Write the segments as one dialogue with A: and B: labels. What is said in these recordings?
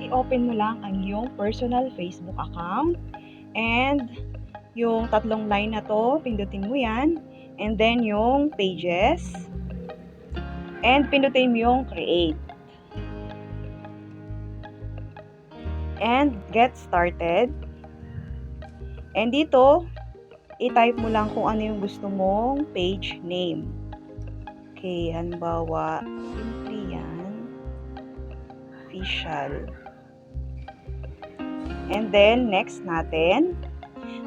A: i-open mo lang ang iyong personal Facebook account and yung tatlong line na to, pindutin mo yan. And then yung pages. And pindutin mo yung create. And get started. And dito, i-type mo lang kung ano yung gusto mong page name. Okay, halimbawa, simple yan. Official. And then, next natin.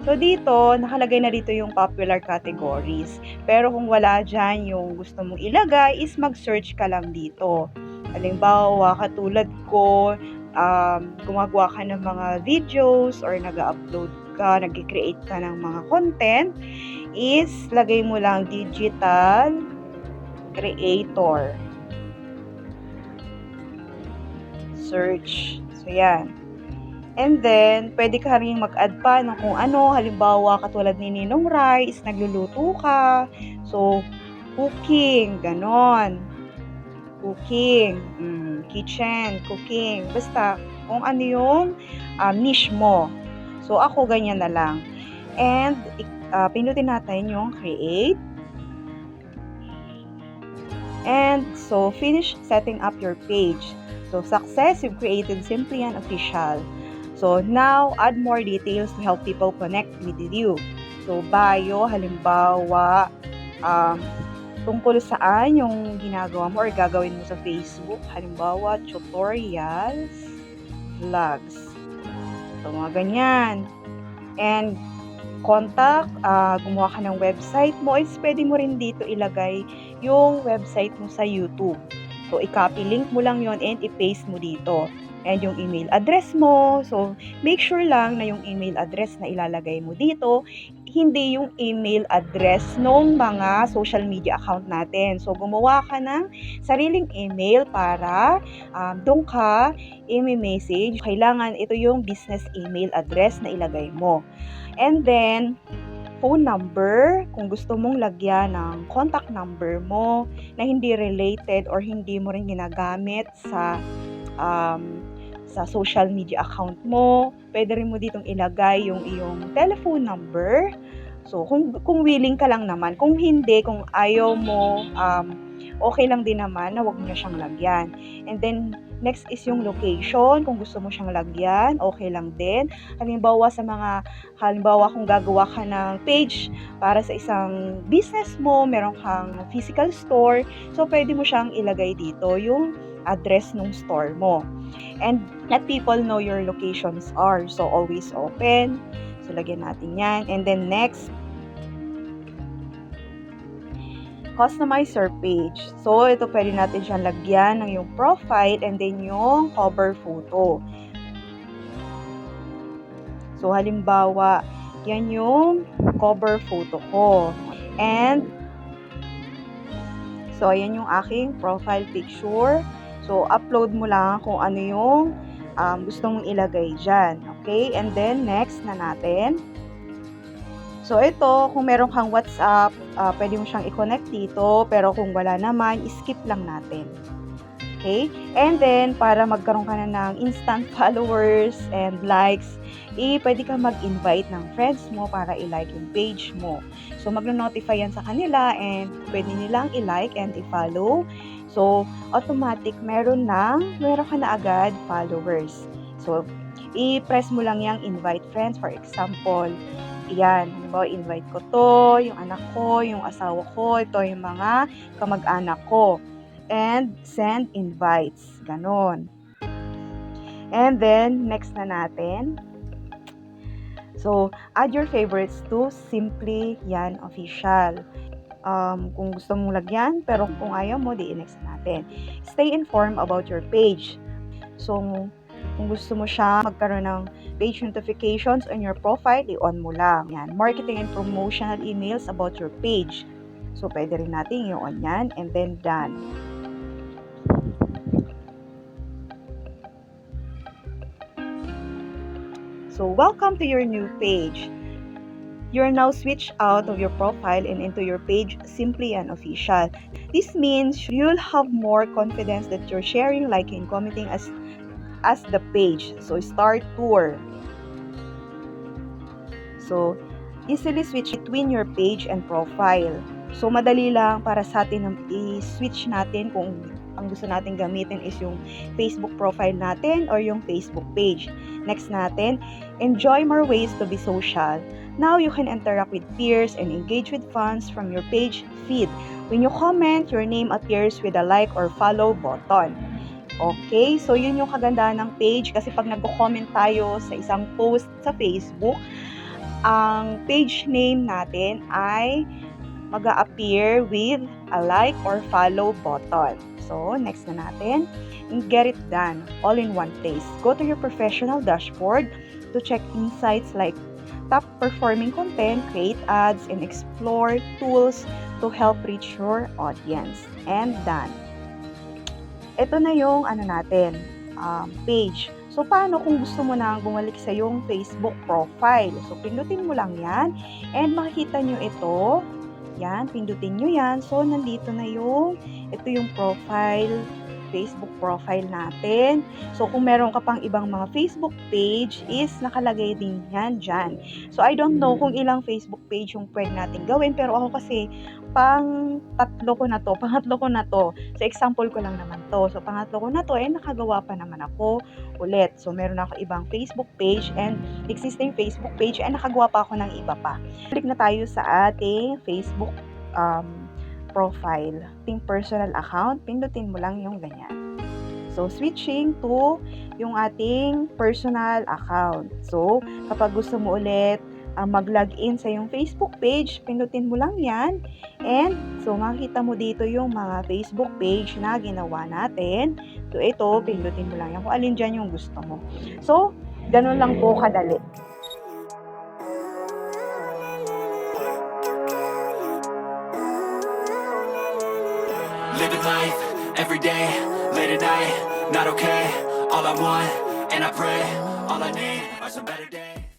A: So, dito, nakalagay na dito yung popular categories. Pero kung wala dyan yung gusto mong ilagay, is mag-search ka lang dito. Halimbawa, katulad ko, gumagawa ka ng mga videos or nag-upload ka, nag-create ka ng mga content, is lagay mo lang digital creator. Search. So, yan. And then, pwede ka rin mag-add pa ng kung ano. Halimbawa, katulad ni Ninong Rai, is nagluluto ka. So, cooking, ganon. Cooking, kitchen, cooking. Basta, kung ano yung niche mo. So, ako ganyan na lang. And, pindutin natin yung create. And, so, finish setting up your page. So, success, you've created Simply Yan Official. So, now, add more details to help people connect with you. So, bio, halimbawa, tungkol saan yung ginagawa mo or gagawin mo sa Facebook. Halimbawa, tutorials, vlogs. So, mga ganyan. And, contact, gumawa ka ng website mo, is pwede mo rin dito ilagay yung website mo sa YouTube. So, i-copy link mo lang yon and i-paste mo dito. And yung email address mo. So, make sure lang na yung email address na ilalagay mo dito, hindi yung email address ng mga social media account natin. So, gumawa ka ng sariling email para doon ka i-message. Kailangan ito yung business email address na ilagay mo. And then, phone number, kung gusto mong lagyan ng contact number mo na hindi related or hindi mo rin ginagamit sa social media account mo, pwede rin mo ditong ilagay yung iyong telephone number. So, kung willing ka lang naman. Kung hindi, kung ayaw mo, okay lang din naman na wag mo na siyang lagyan. And then, next is yung location. Kung gusto mo siyang lagyan, okay lang din. Halimbawa kung gagawa ka ng page para sa isang business mo, meron kang physical store, so pwede mo siyang ilagay dito yung address ng store mo. And let people know your locations are. So, always open. So, lagyan natin yan. And then, next, customize your page. So, ito pwede natin siyang lagyan ng yung profile and then yung cover photo. So, halimbawa, yan yung cover photo ko. And, so, ayan yung aking profile picture. So, upload mo lang kung ano yung gusto mong ilagay dyan. Okay? And then, next na natin. So, ito, kung meron kang WhatsApp, pwede mo siyang i-connect dito. Pero kung wala naman, skip lang natin. Okay? And then, para magkaroon ka na ng instant followers and likes, pwede ka mag-invite ng friends mo para i-like yung page mo. So, mag-notify yan sa kanila and pwede nilang i-like and i-follow. So, automatic, meron ka na agad followers. So, i-press mo lang yung invite friends. For example, yan, halimbawa, invite ko to, yung anak ko, yung asawa ko, ito yung mga kamag-anak ko. And send invites. Ganon. And then, next na natin. So, add your favorites to Simply Yan Official. Kung gusto mong lagyan, pero kung ayaw mo, next natin. Stay informed about your page. So, kung gusto mo siya magkaroon ng page notifications on your profile, i-on mo lang. Yan. Marketing and promotional emails about your page. So, pwede rin natin i-on yan. And then, done. So, welcome to your new page. You're now switched out of your profile and into your page, Simply Yan Official. This means you'll have more confidence that you're sharing, liking, commenting as as the page. So, start tour. So, easily switch between your page and profile. So, madali lang para sa atin na i-switch natin kung ang gusto natin gamitin is yung Facebook profile natin or yung Facebook page. Next natin, enjoy more ways to be social. Now, you can interact with peers and engage with fans from your page feed. When you comment, your name appears with a like or follow button. Okay, so yun yung kagandahan ng page kasi pag nagko-comment tayo sa isang post sa Facebook, ang page name natin ay mag-a-appear with a like or follow button. So, next na natin, get it done all in one place. Go to your professional dashboard to check insights like top performing content, create ads, and explore tools to help reach your audience. And done. Ito na yung page. So, paano kung gusto mo nang bumalik sa yung Facebook profile? So, pindutin mo lang yan. And makikita nyo ito. Yan, pindutin nyo yan. So, nandito na ito yung profile, Facebook profile natin. So, kung meron ka pang ibang mga Facebook page, is nakalagay din yan dyan. So, I don't know kung ilang Facebook page yung pwede natin gawin. Pero ako kasi, pangatlo ko na to. So, example ko lang naman to. So, pangatlo ko na to, nakagawa pa naman ako ulit. So, meron ako ibang Facebook page and existing Facebook page and nakagawa pa ako ng iba pa. Balik na tayo sa ating Facebook profile. Ating personal account, pindutin mo lang yung ganyan. So, switching to yung ating personal account. So, kapag gusto mo ulit mag-login sa yung Facebook page, pindutin mo lang yan. And, so, makikita mo dito yung mga Facebook page na ginawa natin. So, ito, pindutin mo lang yan kung alin dyan yung gusto mo. So, ganun lang po kadali.
B: Living life, every day, late at night, not okay. All I want, and I pray, all I need are some better days.